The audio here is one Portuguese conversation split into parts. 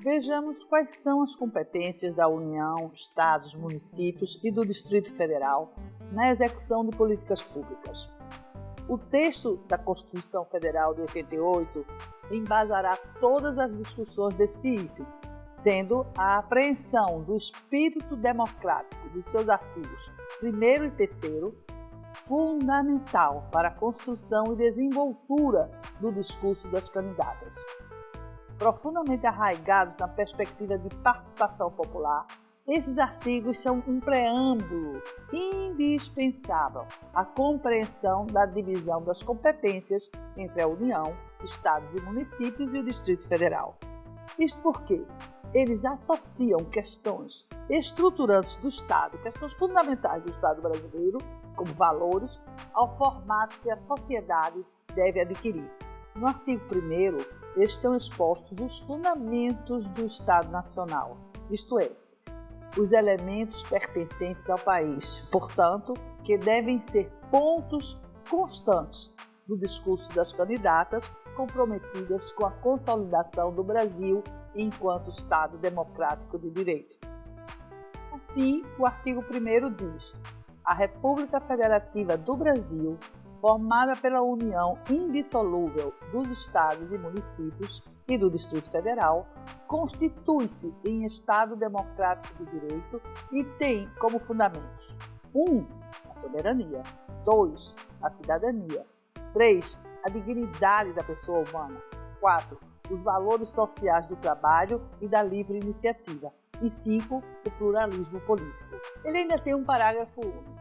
Vejamos quais são as competências da União, Estados, municípios e do Distrito Federal na execução de políticas públicas. O texto da Constituição Federal de 88 embasará todas as discussões deste item, sendo a apreensão do espírito democrático dos seus artigos 1º e 3º fundamental para a construção e desenvoltura do discurso das candidatas. Profundamente arraigados na perspectiva de participação popular, esses artigos são um preâmbulo indispensável à compreensão da divisão das competências entre a União, Estados e municípios e o Distrito Federal. Isto porque eles associam questões estruturantes do Estado, questões fundamentais do Estado brasileiro, como valores, ao formato que a sociedade deve adquirir. No artigo 1º, estão expostos os fundamentos do Estado Nacional, isto é, os elementos pertencentes ao país, portanto, que devem ser pontos constantes do discurso das candidatas comprometidas com a consolidação do Brasil enquanto Estado democrático de direito. Assim, o artigo 1º diz: a República Federativa do Brasil, formada pela união indissolúvel dos Estados e municípios e do Distrito Federal, constitui-se em Estado democrático de direito e tem como fundamentos 1. A soberania, 2. A cidadania, 3. A dignidade da pessoa humana, 4. Os valores sociais do trabalho e da livre iniciativa e 5. O pluralismo político. Ele ainda tem um parágrafo único.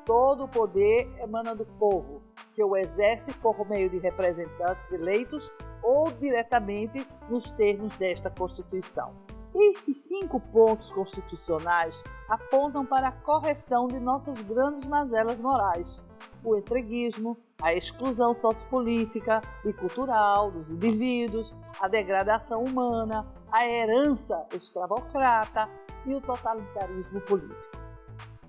Todo o poder emana do povo, que o exerce por meio de representantes eleitos ou diretamente nos termos desta Constituição. Esses 5 pontos constitucionais apontam para a correção de nossas grandes mazelas morais: o entreguismo, a exclusão sociopolítica e cultural dos indivíduos, a degradação humana, a herança escravocrata e o totalitarismo político.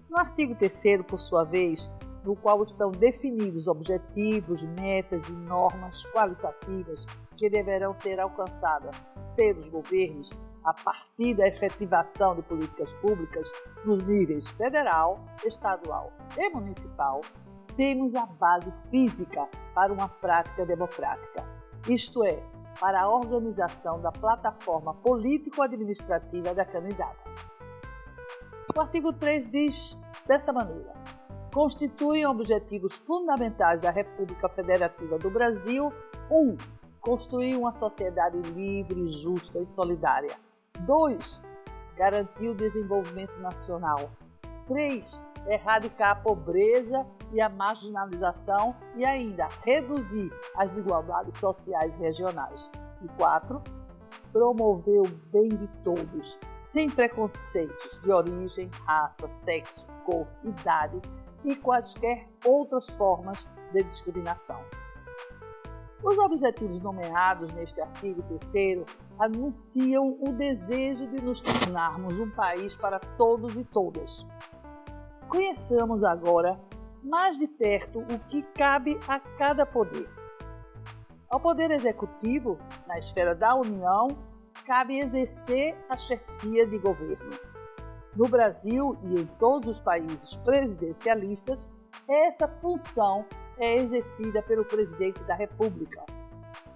No artigo 3º, por sua vez, no qual estão definidos objetivos, metas e normas qualitativas que deverão ser alcançadas pelos governos a partir da efetivação de políticas públicas nos níveis federal, estadual e municipal, temos a base física para uma prática democrática, isto é, para a organização da plataforma político-administrativa da candidata. O artigo 3 diz dessa maneira: constituem objetivos fundamentais da República Federativa do Brasil 1. Construir uma sociedade livre, justa e solidária. 2. Garantir o desenvolvimento nacional. 3. Erradicar a pobreza e a marginalização e ainda reduzir as desigualdades sociais regionais. E 4. Promover o bem de todos, sem preconceitos de origem, raça, sexo, cor, idade e quaisquer outras formas de discriminação. Os objetivos nomeados neste artigo 3º anunciam o desejo de nos tornarmos um país para todos e todas. Conheçamos agora mais de perto o que cabe a cada poder. Ao Poder Executivo, na esfera da União, cabe exercer a chefia de governo. No Brasil e em todos os países presidencialistas, essa função é exercida pelo Presidente da República.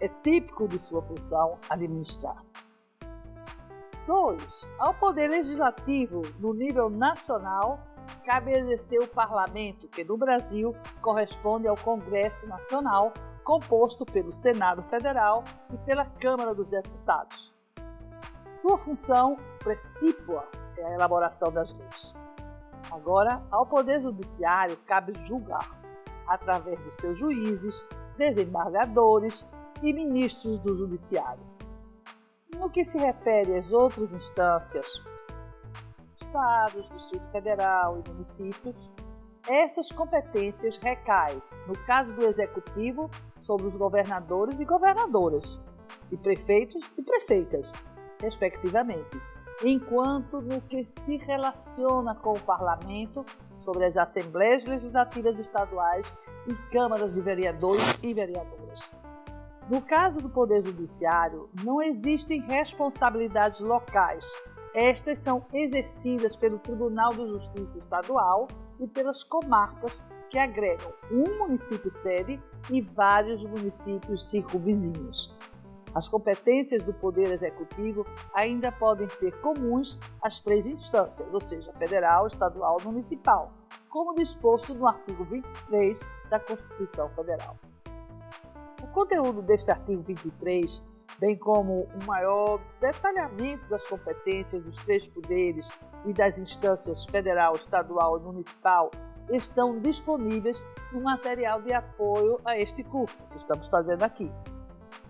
É típico de sua função administrar. 2. Ao Poder Legislativo, no nível nacional, cabe exercer o Parlamento, que no Brasil corresponde ao Congresso Nacional, composto pelo Senado Federal e pela Câmara dos Deputados. Sua função precípua é a elaboração das leis. Agora, ao Poder Judiciário cabe julgar, através de seus juízes, desembargadores e ministros do Judiciário. No que se refere às outras instâncias, Estados, Distrito Federal e municípios, essas competências recaem, no caso do Executivo, sobre os governadores e governadoras, e prefeitos e prefeitas, respectivamente, enquanto no que se relaciona com o Parlamento, sobre as Assembleias Legislativas Estaduais e Câmaras de Vereadores e Vereadoras. No caso do Poder Judiciário, não existem responsabilidades locais. Estas são exercidas pelo Tribunal de Justiça Estadual e pelas comarcas, que agregam um município sede e vários municípios circunvizinhos. As competências do Poder Executivo ainda podem ser comuns às três instâncias, ou seja, federal, estadual e municipal, como disposto no artigo 23 da Constituição Federal. O conteúdo deste artigo 23, bem como um maior detalhamento das competências dos três poderes e das instâncias federal, estadual e municipal, estão disponíveis no material de apoio a este curso que estamos fazendo aqui.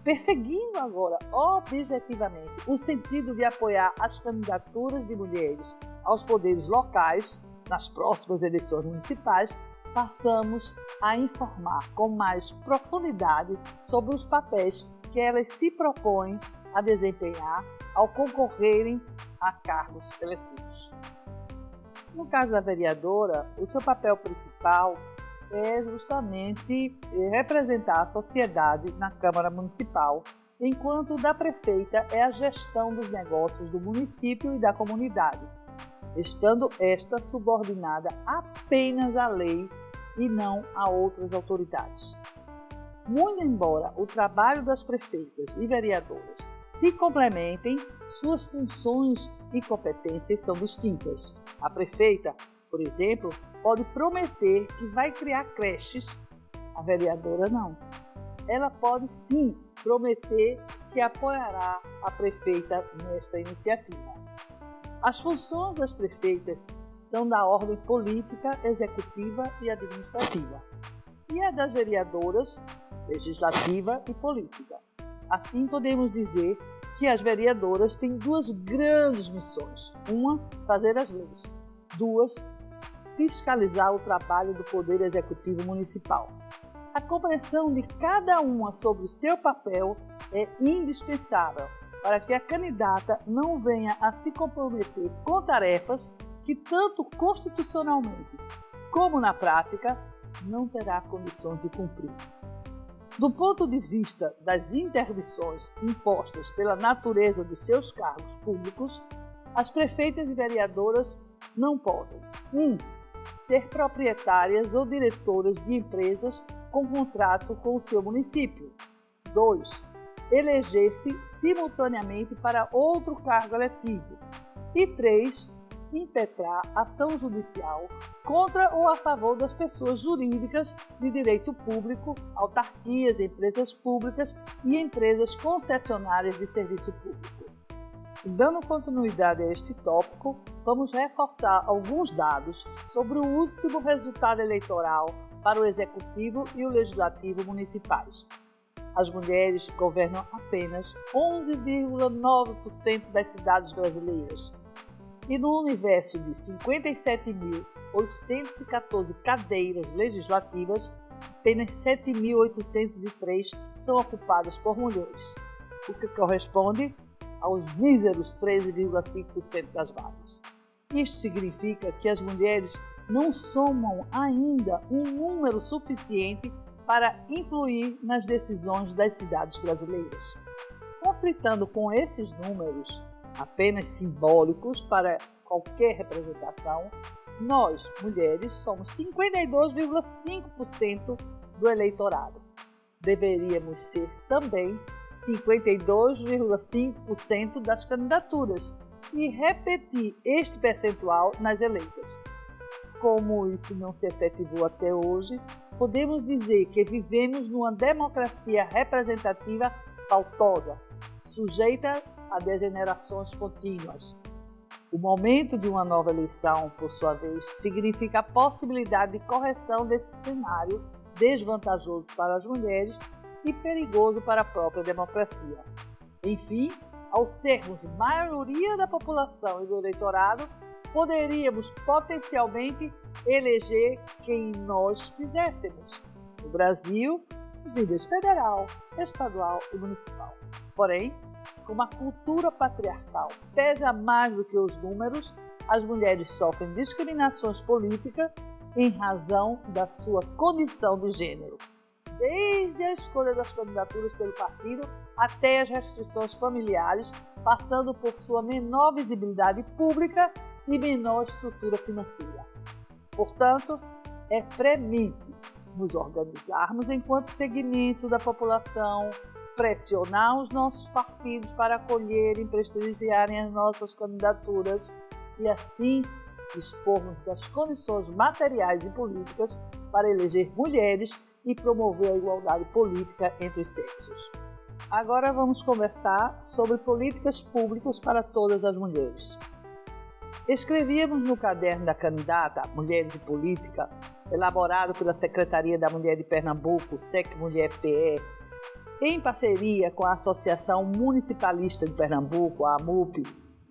Perseguindo agora objetivamente o sentido de apoiar as candidaturas de mulheres aos poderes locais nas próximas eleições municipais, passamos a informar com mais profundidade sobre os papéis que elas se propõem a desempenhar ao concorrerem a cargos eletivos. No caso da vereadora, o seu papel principal é justamente representar a sociedade na Câmara Municipal, enquanto o da prefeita é a gestão dos negócios do município e da comunidade, estando esta subordinada apenas à lei e não a outras autoridades. Muito embora o trabalho das prefeitas e vereadoras se complementem, suas funções e competências são distintas. A prefeita, por exemplo, pode prometer que vai criar creches, a vereadora não. Ela pode sim prometer que apoiará a prefeita nesta iniciativa. As funções das prefeitas são da ordem política, executiva e administrativa, e a das vereadoras, legislativa e política. Assim, podemos dizer que as vereadoras têm duas grandes missões. Uma, fazer as leis. Duas, fiscalizar o trabalho do Poder Executivo Municipal. A compreensão de cada uma sobre o seu papel é indispensável para que a candidata não venha a se comprometer com tarefas que, tanto constitucionalmente como na prática, não terá condições de cumprir. Do ponto de vista das interdições impostas pela natureza dos seus cargos públicos, as prefeitas e vereadoras não podem 1. Ser proprietárias ou diretoras de empresas com contrato com o seu município. 2. Eleger-se simultaneamente para outro cargo eletivo. E 3. Impetrar ação judicial contra ou a favor das pessoas jurídicas de direito público, autarquias, empresas públicas e empresas concessionárias de serviço público. Dando continuidade a este tópico, vamos reforçar alguns dados sobre o último resultado eleitoral para o Executivo e o Legislativo municipais. As mulheres governam apenas 11,9% das cidades brasileiras. E no universo de 57.814 cadeiras legislativas, apenas 7.803 são ocupadas por mulheres, o que corresponde aos míseros 13,5% das vagas. Isto significa que as mulheres não somam ainda um número suficiente para influir nas decisões das cidades brasileiras. Conflitando com esses números, apenas simbólicos para qualquer representação, nós, mulheres, somos 52,5% do eleitorado. Deveríamos ser também 52,5% das candidaturas e repetir este percentual nas eleitas. Como isso não se efetivou até hoje, podemos dizer que vivemos numa democracia representativa faltosa, sujeita a degenerações contínuas. O momento de uma nova eleição, por sua vez, significa a possibilidade de correção desse cenário desvantajoso para as mulheres e perigoso para a própria democracia. Enfim, ao sermos maioria da população e do eleitorado, poderíamos potencialmente eleger quem nós quiséssemos. No Brasil, os níveis federal, estadual e municipal. Porém, como a cultura patriarcal pesa mais do que os números, as mulheres sofrem discriminações políticas em razão da sua condição de gênero. desde a escolha das candidaturas pelo partido até as restrições familiares, passando por sua menor visibilidade pública e menor estrutura financeira. Portanto, é premente nos organizarmos enquanto segmento da população, pressionar os nossos partidos para acolherem e prestigiarem as nossas candidaturas e assim dispormos das condições materiais e políticas para eleger mulheres e promover a igualdade política entre os sexos. Agora vamos conversar sobre políticas públicas para todas as mulheres. Escrevíamos no caderno da candidata Mulheres e Política, elaborado pela Secretaria da Mulher de Pernambuco, SEC Mulher PE, em parceria com a Associação Municipalista de Pernambuco, a AMUP,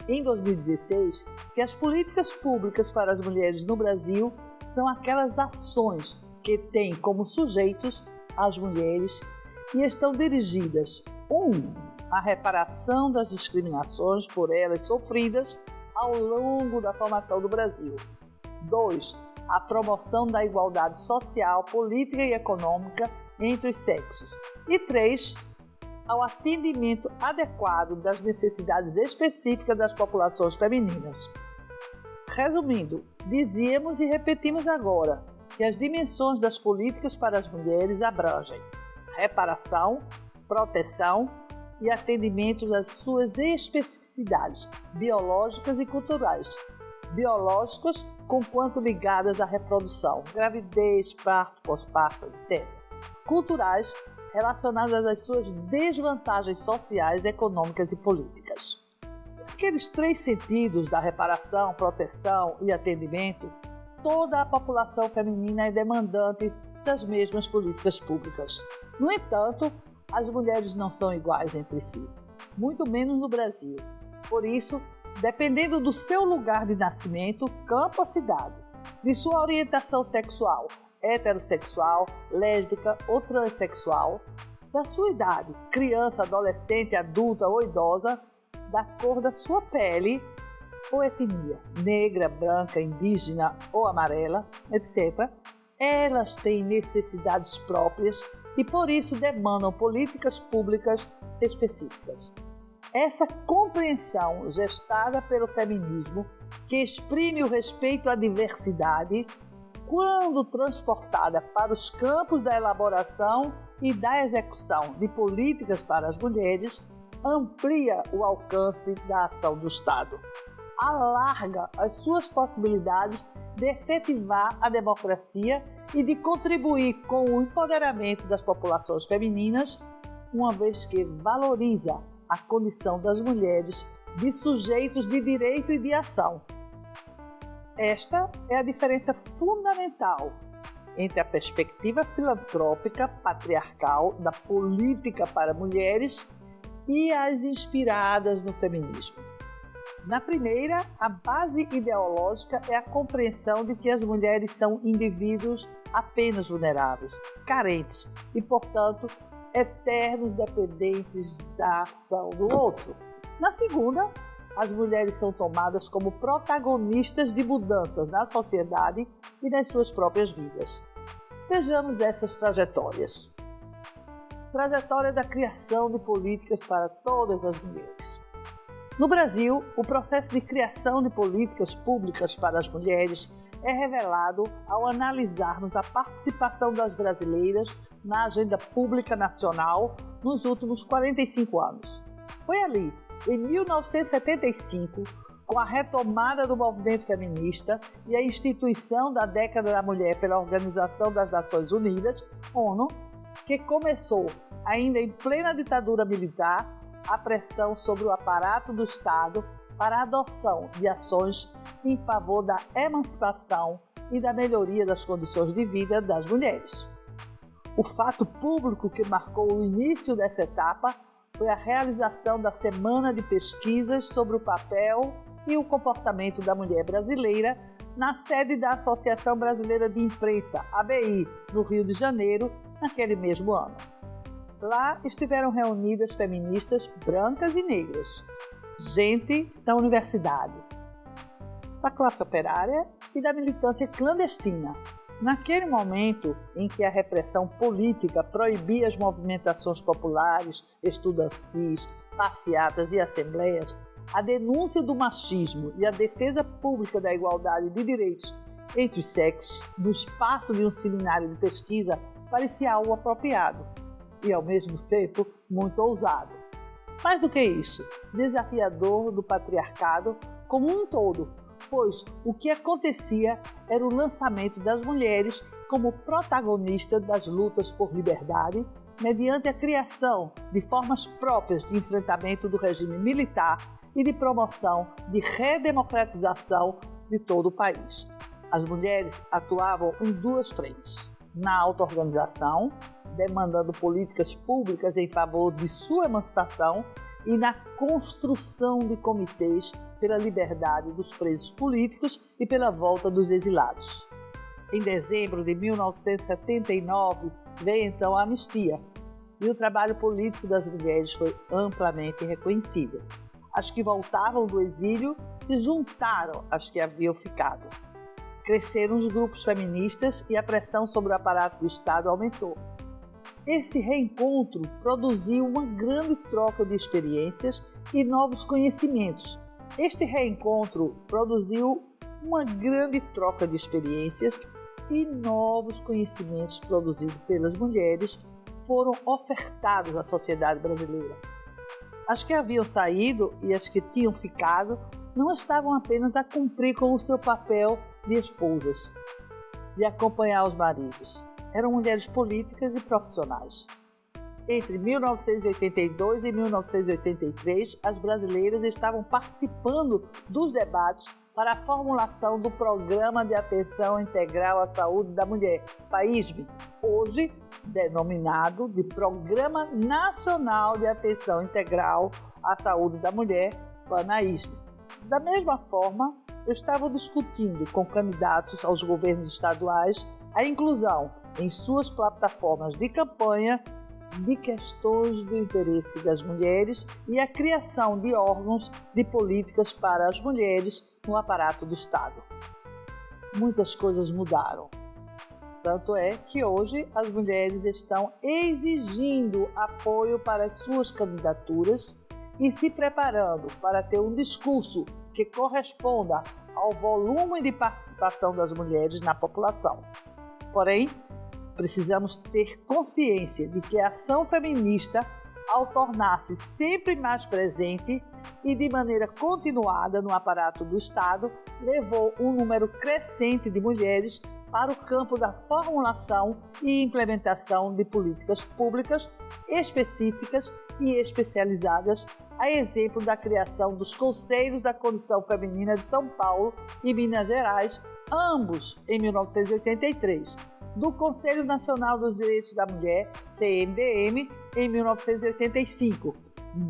em 2016, que as políticas públicas para as mulheres no Brasil são aquelas ações que têm como sujeitos as mulheres e estão dirigidas 1. À reparação das discriminações por elas sofridas ao longo da formação do Brasil. 2. A promoção da igualdade social, política e econômica entre os sexos. E 3. Ao atendimento adequado das necessidades específicas das populações femininas. Resumindo, dizíamos e repetimos agora que as dimensões das políticas para as mulheres abrangem reparação, proteção e atendimento das suas especificidades biológicas e culturais. Biológicas, conquanto ligadas à reprodução, gravidez, parto, pós-parto, etc. Culturais, relacionadas às suas desvantagens sociais, econômicas e políticas. Naqueles 3 sentidos da reparação, proteção e atendimento, toda a população feminina é demandante das mesmas políticas públicas. No entanto, as mulheres não são iguais entre si, muito menos no Brasil. Por isso, dependendo do seu lugar de nascimento, campo ou cidade, de sua orientação sexual, heterossexual, lésbica ou transexual, da sua idade, criança, adolescente, adulta ou idosa, da cor da sua pele ou etnia, negra, branca, indígena ou amarela, etc., elas têm necessidades próprias e por isso demandam políticas públicas específicas. Essa compreensão gestada pelo feminismo, que exprime o respeito à diversidade, quando transportada para os campos da elaboração e da execução de políticas para as mulheres, amplia o alcance da ação do Estado, alarga as suas possibilidades de efetivar a democracia e de contribuir com o empoderamento das populações femininas, uma vez que valoriza a condição das mulheres de sujeitos de direito e de ação. Esta é a diferença fundamental entre a perspectiva filantrópica patriarcal da política para mulheres e as inspiradas no feminismo. Na primeira, a base ideológica é a compreensão de que as mulheres são indivíduos apenas vulneráveis, carentes e, portanto, eternos dependentes da ação do outro. Na segunda, as mulheres são tomadas como protagonistas de mudanças na sociedade e nas suas próprias vidas. Vejamos essas trajetórias. Trajetória da criação de políticas para todas as mulheres. No Brasil, o processo de criação de políticas públicas para as mulheres é revelado ao analisarmos a participação das brasileiras na agenda pública nacional nos últimos 45 anos. Foi ali, em 1975, com a retomada do movimento feminista e a instituição da Década da Mulher pela Organização das Nações Unidas, ONU, que começou, ainda em plena ditadura militar, a pressão sobre o aparato do Estado para a adoção de ações em favor da emancipação e da melhoria das condições de vida das mulheres. O fato público que marcou o início dessa etapa foi a realização da Semana de Pesquisas sobre o Papel e o Comportamento da Mulher Brasileira na sede da Associação Brasileira de Imprensa, ABI, no Rio de Janeiro, naquele mesmo ano. Lá estiveram reunidas feministas brancas e negras, gente da universidade, da classe operária e da militância clandestina, Naquele momento em que a repressão política proibia as movimentações populares, estudantis, passeatas e assembleias, a denúncia do machismo e a defesa pública da igualdade de direitos entre os sexos, no espaço de um seminário de pesquisa, parecia algo apropriado e, ao mesmo tempo, muito ousado. Mais do que isso, desafiador do patriarcado como um todo, pois o que acontecia era o lançamento das mulheres como protagonistas das lutas por liberdade, mediante a criação de formas próprias de enfrentamento do regime militar e de promoção de redemocratização de todo o país. As mulheres atuavam em duas frentes: na auto-organização, demandando políticas públicas em favor de sua emancipação, e na construção de comitês pela liberdade dos presos políticos e pela volta dos exilados. Em dezembro de 1979, veio então a anistia, e o trabalho político das mulheres foi amplamente reconhecido. As que voltavam do exílio se juntaram às que haviam ficado. Cresceram os grupos feministas e a pressão sobre o aparato do Estado aumentou. Esse reencontro produziu uma grande troca de experiências e novos conhecimentos. Produzidos pelas mulheres foram ofertados à sociedade brasileira. As que haviam saído e as que tinham ficado não estavam apenas a cumprir com o seu papel de esposas, de acompanhar os maridos. Eram mulheres políticas e profissionais. Entre 1982 e 1983, as brasileiras estavam participando dos debates para a formulação do Programa de Atenção Integral à Saúde da Mulher, PAISME, hoje denominado de Programa Nacional de Atenção Integral à Saúde da Mulher, PANAISME. Da mesma forma, eu estava discutindo com candidatos aos governos estaduais a inclusão em suas plataformas de campanha de questões do interesse das mulheres e a criação de órgãos de políticas para as mulheres no aparato do Estado. Muitas coisas mudaram. Tanto é que hoje as mulheres estão exigindo apoio para as suas candidaturas e se preparando para ter um discurso que corresponda ao volume de participação das mulheres na população. Porém, precisamos ter consciência de que a ação feminista, ao tornar-se sempre mais presente e de maneira continuada no aparato do Estado, levou um número crescente de mulheres para o campo da formulação e implementação de políticas públicas específicas e especializadas, a exemplo da criação dos Conselhos da Condição Feminina de São Paulo e Minas Gerais, ambos em 1983, do Conselho Nacional dos Direitos da Mulher, CNDM, em 1985,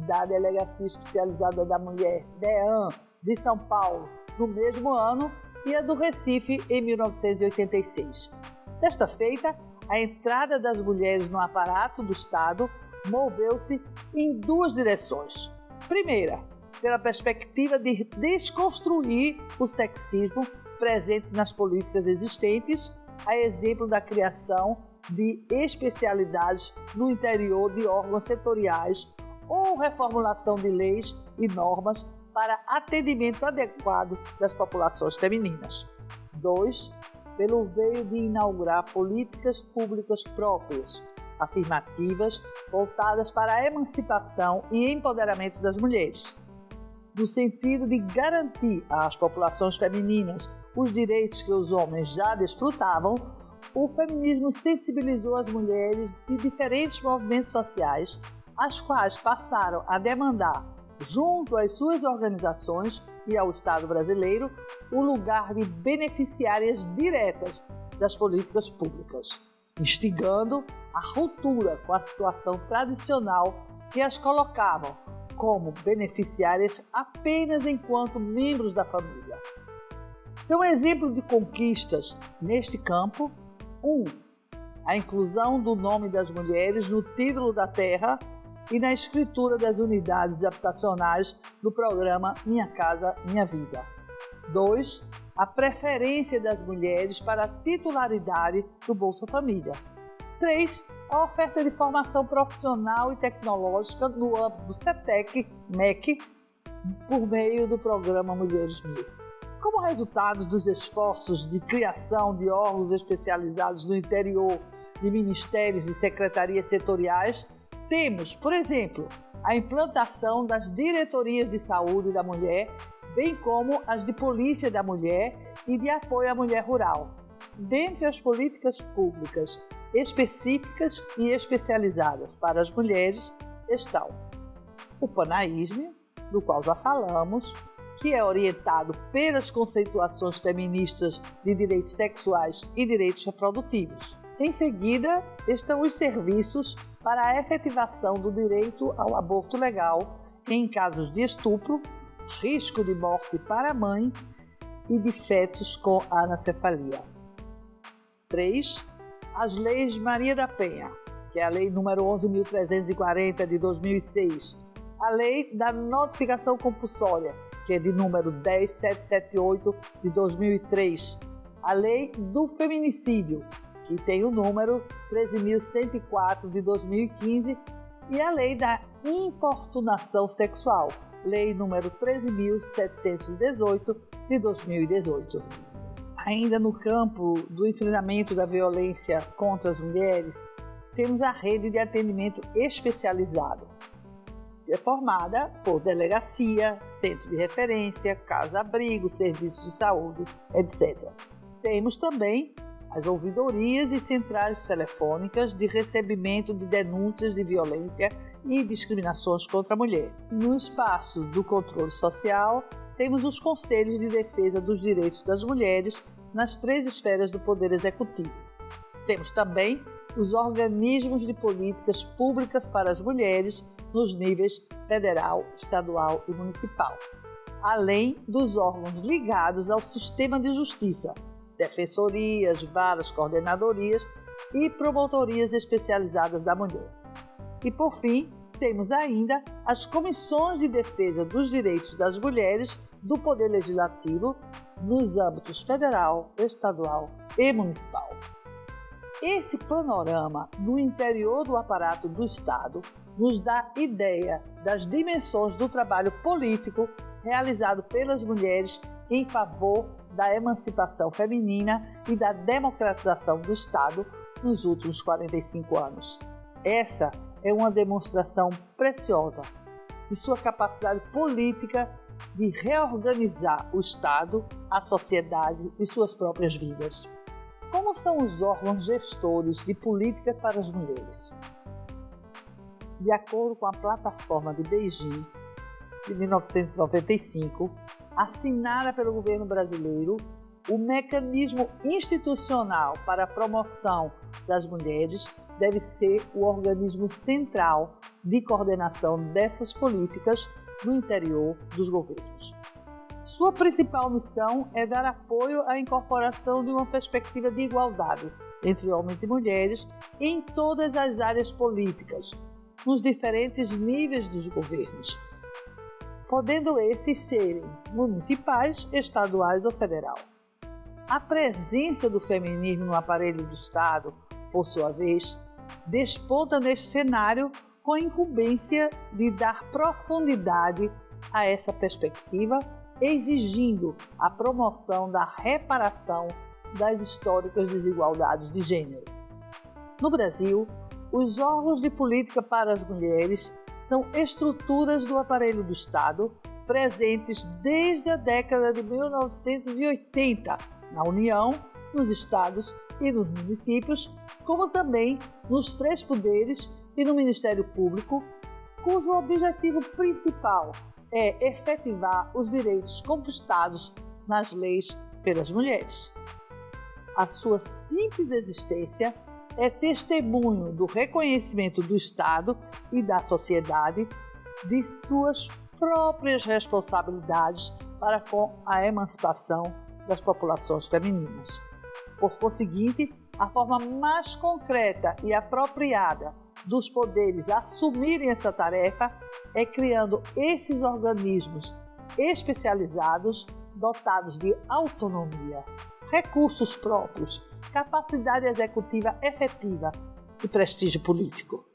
da Delegacia Especializada da Mulher, DEAM, de São Paulo, no mesmo ano, e a do Recife, em 1986. Desta feita, a entrada das mulheres no aparato do Estado moveu-se em duas direções. Primeira, pela perspectiva de desconstruir o sexismo presente nas políticas existentes, a exemplo da criação de especialidades no interior de órgãos setoriais ou reformulação de leis e normas para atendimento adequado das populações femininas. 2. Pelo veio de inaugurar políticas públicas próprias, afirmativas, voltadas para a emancipação e empoderamento das mulheres, no sentido de garantir às populações femininas os direitos que os homens já desfrutavam. O feminismo sensibilizou as mulheres de diferentes movimentos sociais, as quais passaram a demandar, junto às suas organizações e ao Estado brasileiro, o lugar de beneficiárias diretas das políticas públicas, instigando a ruptura com a situação tradicional que as colocavam como beneficiárias apenas enquanto membros da família. São exemplos de conquistas neste campo: 1. A inclusão do nome das mulheres no título da terra e na escritura das unidades habitacionais do programa Minha Casa Minha Vida. 2. A preferência das mulheres para a titularidade do Bolsa Família. 3. A oferta de formação profissional e tecnológica no âmbito do CETEC, MEC, por meio do programa Mulheres 1000. Como resultado dos esforços de criação de órgãos especializados no interior de ministérios e secretarias setoriais, temos, por exemplo, a implantação das diretorias de saúde da mulher, bem como as de polícia da mulher e de apoio à mulher rural. Dentre as políticas públicas específicas e especializadas para as mulheres estão o Panaísme, do qual já falamos, que é orientado pelas conceituações feministas de direitos sexuais e direitos reprodutivos. Em seguida, estão os serviços para a efetivação do direito ao aborto legal em casos de estupro, risco de morte para a mãe e de fetos com anencefalia. 3. As leis Maria da Penha, que é a lei número 11.340 de 2006, a lei da notificação compulsória, que é de número 10778 de 2003, a lei do feminicídio, que tem o número 13.104 de 2015, e a lei da importunação sexual, lei número 13.718 de 2018. Ainda no campo do enfrentamento da violência contra as mulheres, temos a rede de atendimento especializado, que é formada por delegacia, centro de referência, casa-abrigo, serviços de saúde, etc. Temos também as ouvidorias e centrais telefônicas de recebimento de denúncias de violência e discriminações contra a mulher. No espaço do controle social, temos os Conselhos de Defesa dos Direitos das Mulheres nas 3 esferas do Poder Executivo. Temos também os organismos de políticas públicas para as mulheres nos níveis federal, estadual e municipal, além dos órgãos ligados ao sistema de justiça, defensorias, varas, coordenadorias e promotorias especializadas da mulher. E, por fim, temos ainda as comissões de defesa dos direitos das mulheres do Poder Legislativo nos âmbitos federal, estadual e municipal. Esse panorama no interior do aparato do Estado nos dá ideia das dimensões do trabalho político realizado pelas mulheres em favor da emancipação feminina e da democratização do Estado nos últimos 45 anos. Essa é uma demonstração preciosa de sua capacidade política de reorganizar o Estado, a sociedade e suas próprias vidas. Como são os órgãos gestores de política para as mulheres? De acordo com a plataforma de Beijing, de 1995, assinada pelo governo brasileiro, o mecanismo institucional para a promoção das mulheres deve ser o organismo central de coordenação dessas políticas no interior dos governos. Sua principal missão é dar apoio à incorporação de uma perspectiva de igualdade entre homens e mulheres em todas as áreas políticas, nos diferentes níveis dos governos, podendo esses serem municipais, estaduais ou federal. A presença do feminismo no aparelho do Estado, por sua vez, desponta neste cenário com a incumbência de dar profundidade a essa perspectiva, exigindo a promoção da reparação das históricas desigualdades de gênero. No Brasil, os órgãos de política para as mulheres são estruturas do aparelho do Estado presentes desde a década de 1980 na União, nos estados e nos municípios, como também nos 3 poderes e no Ministério Público, cujo objetivo principal é efetivar os direitos conquistados nas leis pelas mulheres. A sua simples existência é testemunho do reconhecimento do Estado e da sociedade de suas próprias responsabilidades para com a emancipação das populações femininas. Por conseguinte, a forma mais concreta e apropriada dos poderes assumirem essa tarefa é criando esses organismos especializados dotados de autonomia, recursos próprios, capacidade executiva efetiva e prestígio político.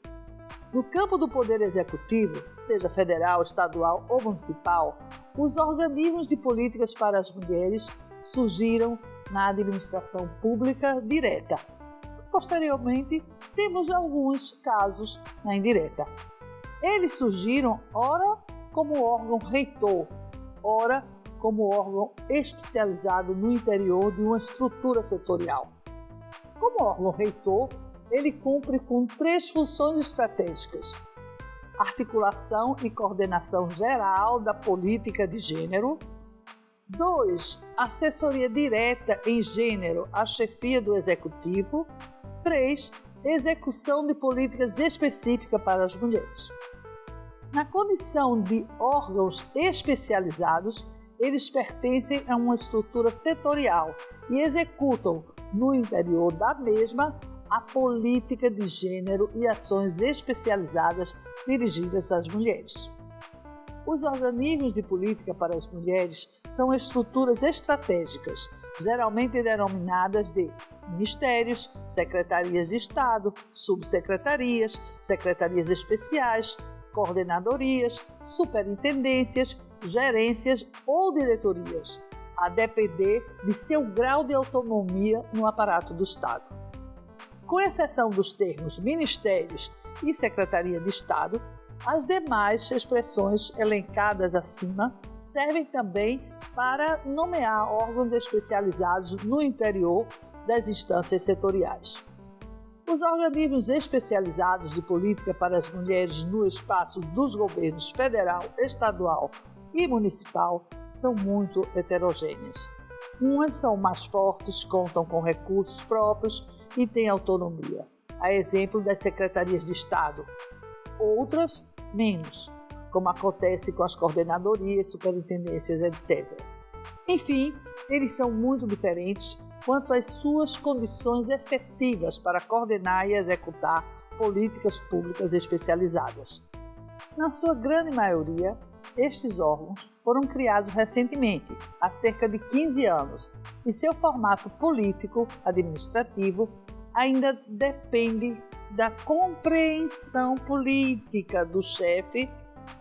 No campo do poder executivo, seja federal, estadual ou municipal, os organismos de políticas para as mulheres surgiram na administração pública direta. Posteriormente, temos alguns casos na indireta. Eles surgiram, ora como órgão reitor, ora como órgão especializado no interior de uma estrutura setorial. Como órgão reitor, ele cumpre com 3 funções estratégicas: articulação e coordenação geral da política de gênero. 2. Assessoria direta em gênero à chefia do Executivo. 3. Execução de políticas específicas para as mulheres. Na condição de órgãos especializados, eles pertencem a uma estrutura setorial e executam, no interior da mesma, a política de gênero e ações especializadas dirigidas às mulheres. Os organismos de política para as mulheres são estruturas estratégicas, geralmente denominadas de ministérios, secretarias de Estado, subsecretarias, secretarias especiais, coordenadorias, superintendências, gerências ou diretorias, a depender de seu grau de autonomia no aparato do Estado. Com exceção dos termos ministérios e secretaria de Estado, as demais expressões elencadas acima servem também para nomear órgãos especializados no interior das instâncias setoriais. Os organismos especializados de política para as mulheres no espaço dos governos federal, estadual e municipal são muito heterogêneas. Umas são mais fortes, contam com recursos próprios e têm autonomia, a exemplo das secretarias de Estado. Outras, menos, como acontece com as coordenadorias, superintendências, etc. Enfim, eles são muito diferentes quanto às suas condições efetivas para coordenar e executar políticas públicas especializadas. Na sua grande maioria, estes órgãos foram criados recentemente, há cerca de 15 anos, e seu formato político, administrativo, ainda depende da compreensão política do chefe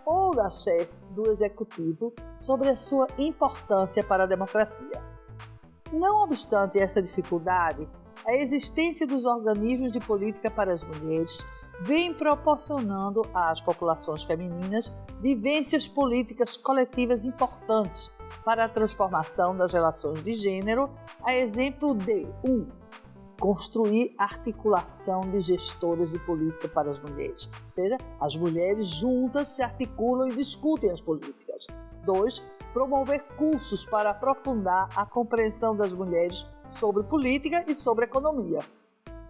ou da chefe do executivo sobre a sua importância para a democracia. Não obstante essa dificuldade, a existência dos organismos de política para as mulheres vem proporcionando às populações femininas vivências políticas coletivas importantes para a transformação das relações de gênero, a exemplo de 1. Construir articulação de gestores de política para as mulheres, ou seja, as mulheres juntas se articulam e discutem as políticas. 2. Promover cursos para aprofundar a compreensão das mulheres sobre política e sobre economia.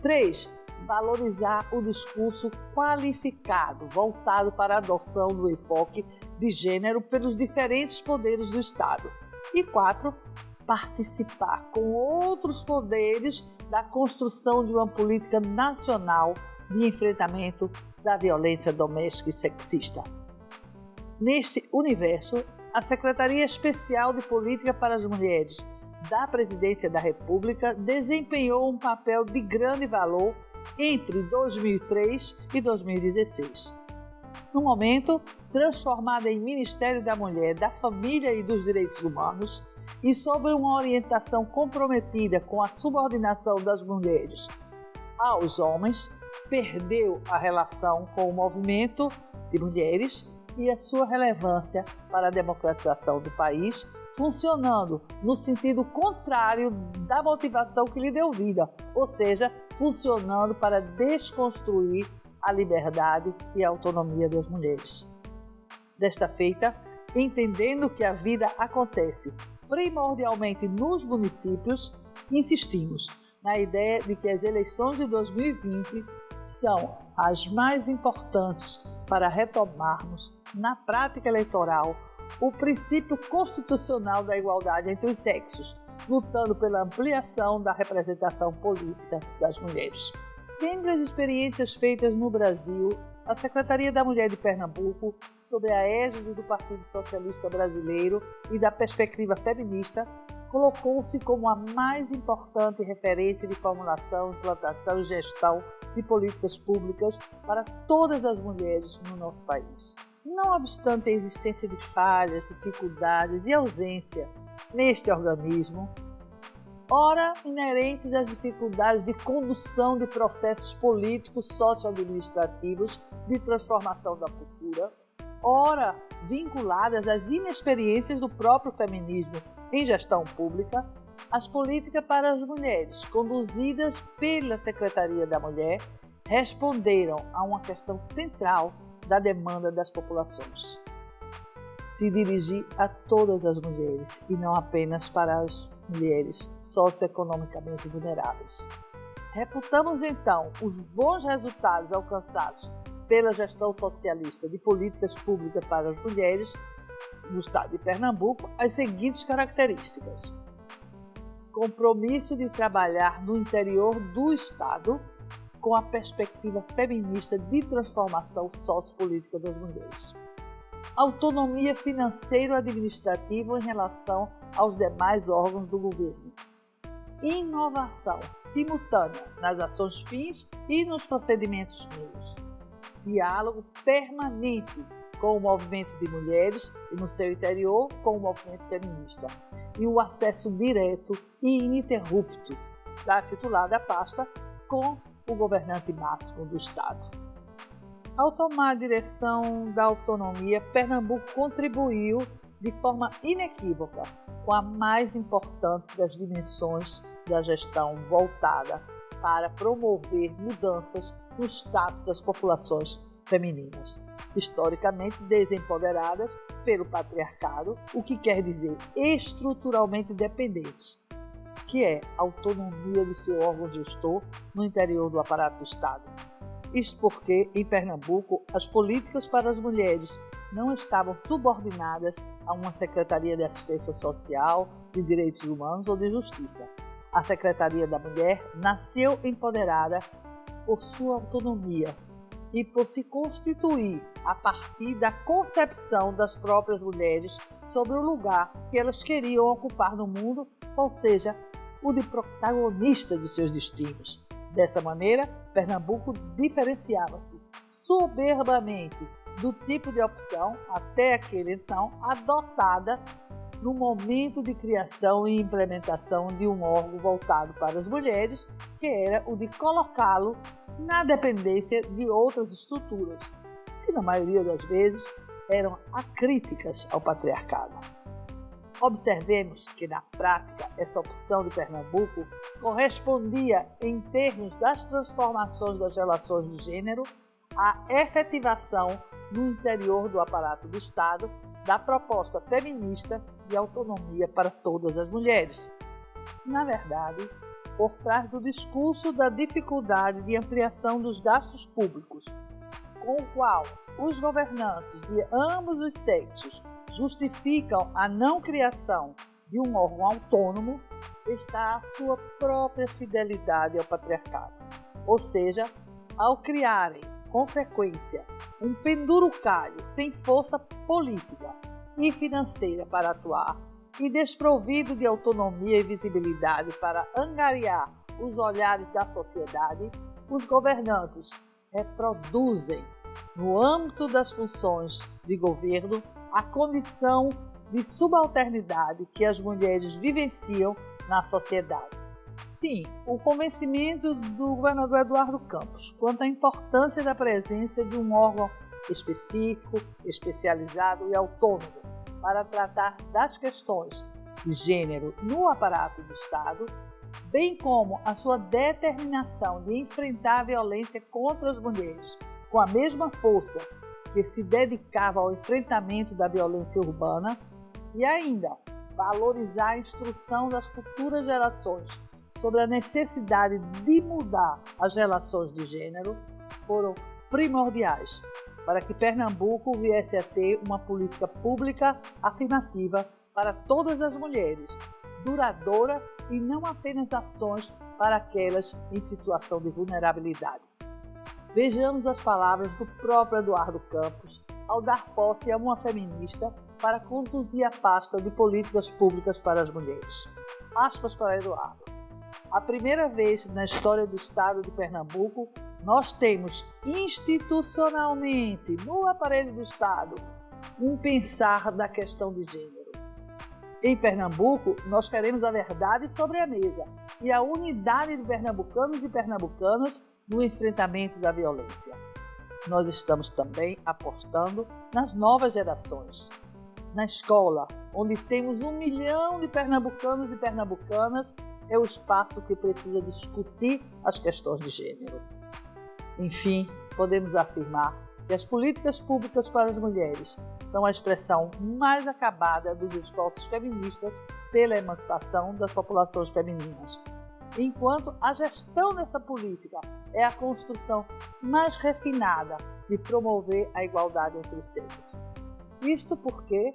3. Valorizar o discurso qualificado, voltado para a adoção do enfoque de gênero pelos diferentes poderes do Estado. E 4. Participar com outros poderes da construção de uma política nacional de enfrentamento da violência doméstica e sexista. Neste universo, a Secretaria Especial de Política para as Mulheres da Presidência da República desempenhou um papel de grande valor entre 2003 e 2016. No momento, transformada em Ministério da Mulher, da Família e dos Direitos Humanos, e sobre uma orientação comprometida com a subordinação das mulheres aos homens, perdeu a relação com o movimento de mulheres e a sua relevância para a democratização do país, funcionando no sentido contrário da motivação que lhe deu vida, ou seja, funcionando para desconstruir a liberdade e a autonomia das mulheres. Desta feita, entendendo que a vida acontece primordialmente nos municípios, insistimos na ideia de que as eleições de 2020 são as mais importantes para retomarmos, na prática eleitoral, o princípio constitucional da igualdade entre os sexos, lutando pela ampliação da representação política das mulheres. Dentre as experiências feitas no Brasil a Secretaria da Mulher de Pernambuco, sob a égide do Partido Socialista Brasileiro e da perspectiva feminista, colocou-se como a mais importante referência de formulação, implantação e gestão de políticas públicas para todas as mulheres no nosso país. Não obstante a existência de falhas, dificuldades e ausência neste organismo, ora inerentes às dificuldades de condução de processos políticos socioadministrativos de transformação da cultura, ora vinculadas às inexperiências do próprio feminismo em gestão pública, as políticas para as mulheres, conduzidas pela Secretaria da Mulher, responderam a uma questão central da demanda das populações: se dirigir a todas as mulheres e não apenas para as mulheres socioeconomicamente vulneráveis. Reputamos então os bons resultados alcançados pela gestão socialista de políticas públicas para as mulheres no estado de Pernambuco as seguintes características: compromisso de trabalhar no interior do estado com a perspectiva feminista de transformação sociopolítica das mulheres, autonomia financeiro-administrativa em relação aos demais órgãos do governo, inovação simultânea nas ações fins e nos procedimentos meios, diálogo permanente com o movimento de mulheres e no seu interior com o movimento feminista e o acesso direto e ininterrupto da titular da pasta com o governante máximo do Estado. Ao tomar a direção da autonomia, Pernambuco contribuiu de forma inequívoca com a mais importante das dimensões da gestão voltada para promover mudanças no status das populações femininas, historicamente desempoderadas pelo patriarcado, o que quer dizer estruturalmente dependentes, que é a autonomia do seu órgão gestor no interior do aparato do Estado. Isto porque, em Pernambuco, as políticas para as mulheres não estavam subordinadas a uma Secretaria de Assistência Social, de Direitos Humanos ou de Justiça. A Secretaria da Mulher nasceu empoderada por sua autonomia e por se constituir a partir da concepção das próprias mulheres sobre o lugar que elas queriam ocupar no mundo, ou seja, o de protagonista de seus destinos. Dessa maneira, Pernambuco diferenciava-se soberbamente do tipo de opção, até aquele então, adotada no momento de criação e implementação de um órgão voltado para as mulheres, que era o de colocá-lo na dependência de outras estruturas, que na maioria das vezes eram acríticas ao patriarcado. Observemos que, na prática, essa opção de Pernambuco correspondia, em termos das transformações das relações de gênero, à efetivação no interior do aparato do Estado da proposta feminista de autonomia para todas as mulheres. Na verdade, por trás do discurso da dificuldade de ampliação dos gastos públicos, com o qual os governantes de ambos os sexos justificam a não criação de um órgão autônomo, está a sua própria fidelidade ao patriarcado. Ou seja, ao criarem, com frequência, um pendurucalho sem força política e financeira para atuar e desprovido de autonomia e visibilidade para angariar os olhares da sociedade, os governantes reproduzem, no âmbito das funções de governo, a condição de subalternidade que as mulheres vivenciam na sociedade. Sim, o convencimento do governador Eduardo Campos quanto à importância da presença de um órgão específico, especializado e autônomo para tratar das questões de gênero no aparato do Estado, bem como a sua determinação de enfrentar a violência contra as mulheres com a mesma força que se dedicava ao enfrentamento da violência urbana, e ainda valorizar a instrução das futuras gerações sobre a necessidade de mudar as relações de gênero, foram primordiais para que Pernambuco viesse a ter uma política pública afirmativa para todas as mulheres, duradoura e não apenas ações para aquelas em situação de vulnerabilidade. Vejamos as palavras do próprio Eduardo Campos ao dar posse a uma feminista para conduzir a pasta de políticas públicas para as mulheres. Aspas para Eduardo. A primeira vez na história do estado de Pernambuco, nós temos institucionalmente, no aparelho do estado, um pensar da questão de gênero. Em Pernambuco, nós queremos a verdade sobre a mesa e a unidade de pernambucanos e pernambucanas no enfrentamento da violência. Nós estamos também apostando nas novas gerações. Na escola, onde temos 1 milhão de pernambucanos e pernambucanas, é o espaço que precisa discutir as questões de gênero. Enfim, podemos afirmar que as políticas públicas para as mulheres são a expressão mais acabada dos esforços feministas pela emancipação das populações femininas, enquanto a gestão dessa política é a construção mais refinada de promover a igualdade entre os sexos. Isto porque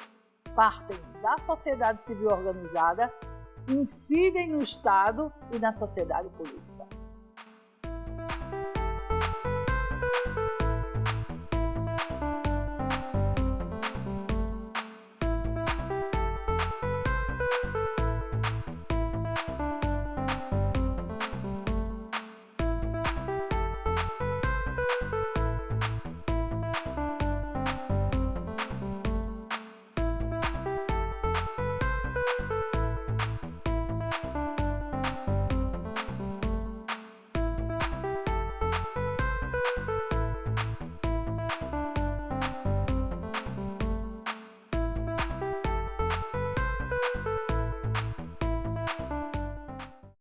partem da sociedade civil organizada, incidem no Estado e na sociedade política.